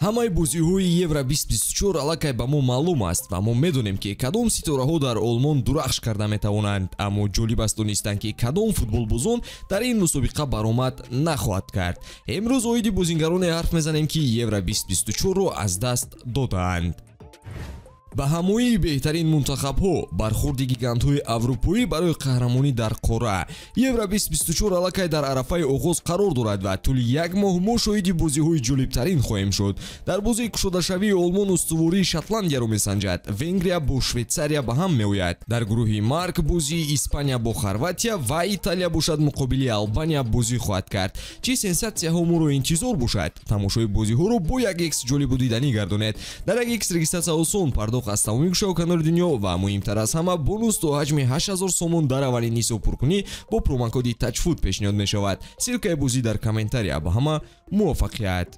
ҳамаи бозиҳои ЕВРО-2024 аллакай ба мо маълум аст ва мо медонем ки кадом ситораҳо дар олмон дурахш карда метавонанд, аммо ҷолиб аст донистан ки кадом футболбозон дар ин мусобиқа баромад нахоҳад кард. имрӯз оиди Бозигароне ҳарф мезанем ки ЕВРО-2024-ро аз даст додаанд. ба ҳамоии беҳтарин мунтахабҳо бархурди гигантҳои аврупоӣ барои қаҳрамонӣ дар қора. ЕВРО-2024 аллакай дар арафаи оғоз қарор дорад ва тӯли як моҳ мо шоҳиди бозиҳои ҷолибтарин хоҳем шуд. дар бозии кушодашавии олмон устувории Шотландияро месанҷад. Венгрия бо Швейтсария ба ҳам меояд. дар гурӯҳи марг бозии Испания бо Хорватия ва Италия бошад муқобили Албания бозӣ хоҳад кард. Чӣ сенсатсияҳо моро интизор бошад? Тамошои бозиҳоро бо 1x ҷолибу диданӣ гардонед. дар 1x регистратсия осон пардохт аз тамоми гӯшаву канори дунё ва муҳимтар аз ҳама бонус то ҳаҷми 8000 сомон дар аввалин нисоб пуркунӣ бо промокоди TAJFUT пешниҳод мешавад. силкаи бозӣ дар комментария. ба ҳама муваффақият.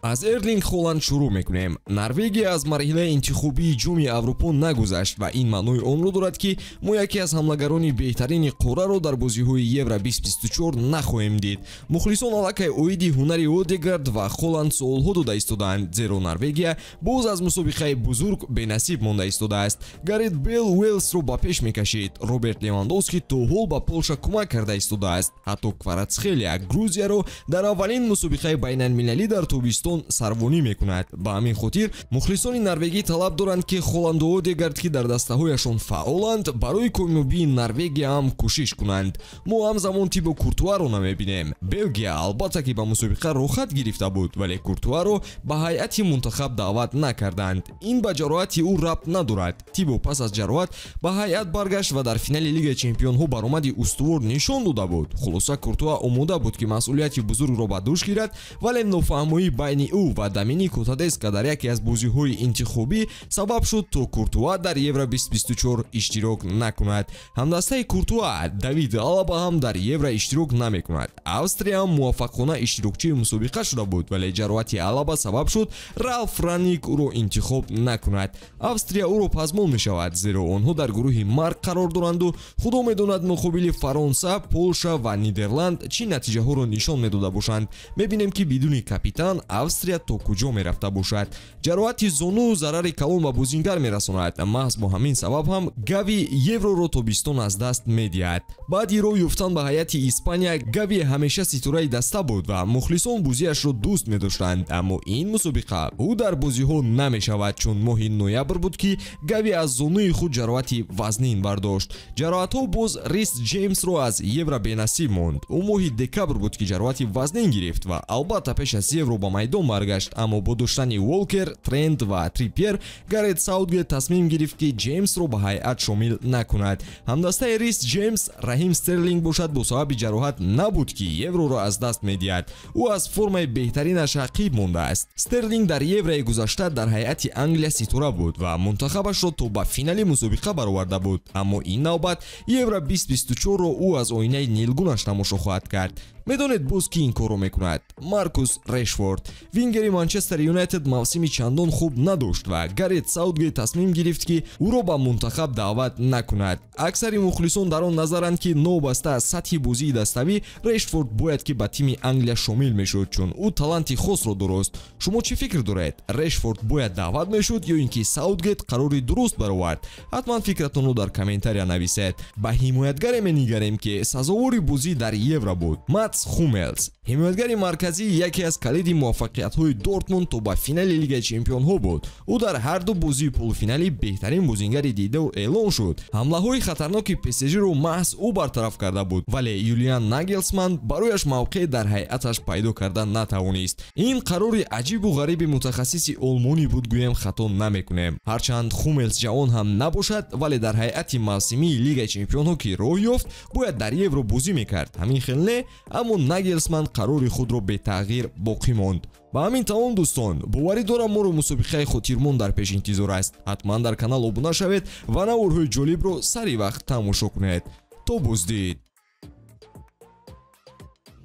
аз Эрлинг Холланд шурӯъ мекунем. Норвегия аз марҳилаи интихобии ҷоми Аврупо нагузашт ва ин маънои онро дорад ки мо яке аз ҳамлагарони беҳтарини қораро дар бозиҳои ЕВРО-2024 нахоҳем дид. мухлисон аллакай оиди ҳунари Одегард ва Холланд суолҳо дода истодаанд, зеро Норвегия боз аз мусобиқаи бузург бенасиб монда истодааст. Гарет Бейл Уэлсро ба пеш мекашид. Роберт Левандовски то ҳол ба Полша кӯмак карда истодааст. ҳатто Кварацхелия Грузияро дар аввалин мусобиқаи байналмилалӣ дар тобистон сарвонӣ мекунад. ба ҳамин хотир мухлисони норвегӣ талаб доранд ки Холланду Одегард ки дар дастаҳояшон фаъоланд барои комёбии Норвегия ҳам кӯшиш кунанд. мо ҳамзамон Тибо Куртуаро намебинем. Белгия албатта ки ба мусобиқа рохат гирифта буд, вале Куртуаро ба ҳайати мунтахаб даъват накарданд. ин ба ҷароҳати ӯ рабт надорад. Тибо пас аз ҷароҳат ба ҳайат баргашт ва дар финали Лигаи Чемпионҳо баромади устувор нишон дода буд. хулоса Куртуа омода буд ки масъулияти бузургро ба дӯш гирад, вале нофаҳмоӣ байни ӯ ва Доминико Тедеско дар яке аз бозиҳои интихобӣ сабаб шуд то Куртуа дар ЕВРО-2024 иштирок накунад. ҳамдастаи Куртуа Давид Алаба ҳам дар Евро иштирок намекунад. Австрия ҳам муваффақона иштирокчии мусобиқа шуда буд, вале ҷароҳати Алаба сабаб шуд Ралф Ранник ӯро интихоб накунад. Австрия ӯро пазмон мешавад, зеро онҳо дар гурӯҳи марг қарор доранду худо медонад муқобили Фаронса, Полша ва Нидерланд чӣ натиҷаҳоро нишон медода бошанд. мебинем ки бидуни капитан Австрия то куҷо мерафта бошад. ҷароҳати зону зарари калон ба бозингар мерасонад. маҳз бо ҳамин сабаб ҳам Гави Евроро тобистон аз даст медиҳад. баъди роҳ ёфтан ба ҳайати Испания, Гави ҳамеша ситораи даста буд ва мухлисон бозиашро дӯст медоштанд, аммо ин мусобиқа ӯ дар бозиҳо намешавад, чун моҳи ноябр буд ки Гави аз зонуи худ ҷароҳати вазнин бардошт. ҷароҳатҳо боз Рис Ҷеймсро аз Евро бенасиб монд. ӯ моҳи декабр буд ки ҷароҳати вазнин гирифт ва албатта пеш аз Евро ба майдон баргашт, аммо бо доштани Волкер, Трент ва Триппер Гарет Саутгейт тасмим гирифт ки Ҷеймсро ба ҳайат шомил накунад. ҳамдастаи Рис Ҷеймс Раҳим Стерлинг бошад, бо сабаби ҷароҳат набуд ки Евроро аз даст медиҳад. ӯ аз формаи беҳтаринаш рақиб мондааст. Стерлинг дар Еврои гузашта дар ҳайати Англия ситора буд ва мунтахабашро то ба финали мусобиқа бароварда буд, аммо ин навбат Евро-2024-ро ӯ аз оинаи нилгунаш тамошо хоҳад кард. медонед боз ки ин корро мекунад? Маркус Решфорд. вингери Манчестер Юнайтед мавсими чандон хуб надошт ва Гарет Саутгейт тасмим гирифт ки ӯро ба мунтахаб даъват накунад. аксари мухлисон дар он назаранд ки новбаста аз сатҳи бозии даставӣ Решфорд бояд ки ба тими Англия шомил мешуд, чун ӯ таланти хосро дорост. шумо чӣ фикр доред? Решфорд бояд даъват мешуд ё ин ки Саутгейт қарори дуруст баровард? ҳатман фикратонро дар комментария нависед. ба ҳимоятгаре менигарем ки сазовори бозӣ дар Евро буд. Хумелс. ҳимоятгари марказӣ яке аз калиди муваффақиятҳои Дортмунд то ба финали Лигаи Чемпионҳо буд. ӯ дар ҳарду бозии полуфиналӣ беҳтарин бозингари дидор эълон шуд. ҳамлаҳои хатарноки ПСЖ-ро маҳз ӯ бартараф карда буд, вале Юлиан Нагелсман барояш мавқеъ дар ҳайаташ пайдо карда натавонист. ин қарори аҷибу ғариби мутахассиси олмонӣ буд, гӯем хато намекунем. ҳарчанд Хумелс ҷавон ҳам набошад, вале дар ҳайати мавсимии Лигаи Чемпионҳо ки роҳ ёфт, бояд дар Евро бозӣ мекард. ҳамин хел не, аммо Нагелсман қарори худро бетағйир боқӣ монд. ба ҳамин тамом дӯстон, боварӣ дорам моро мусобиқаи хотирмон дар пеш интизор аст. ҳатман дар канал обуна шавед ва наворҳои ҷолибро сари вақт тамошо кунед. то боздид.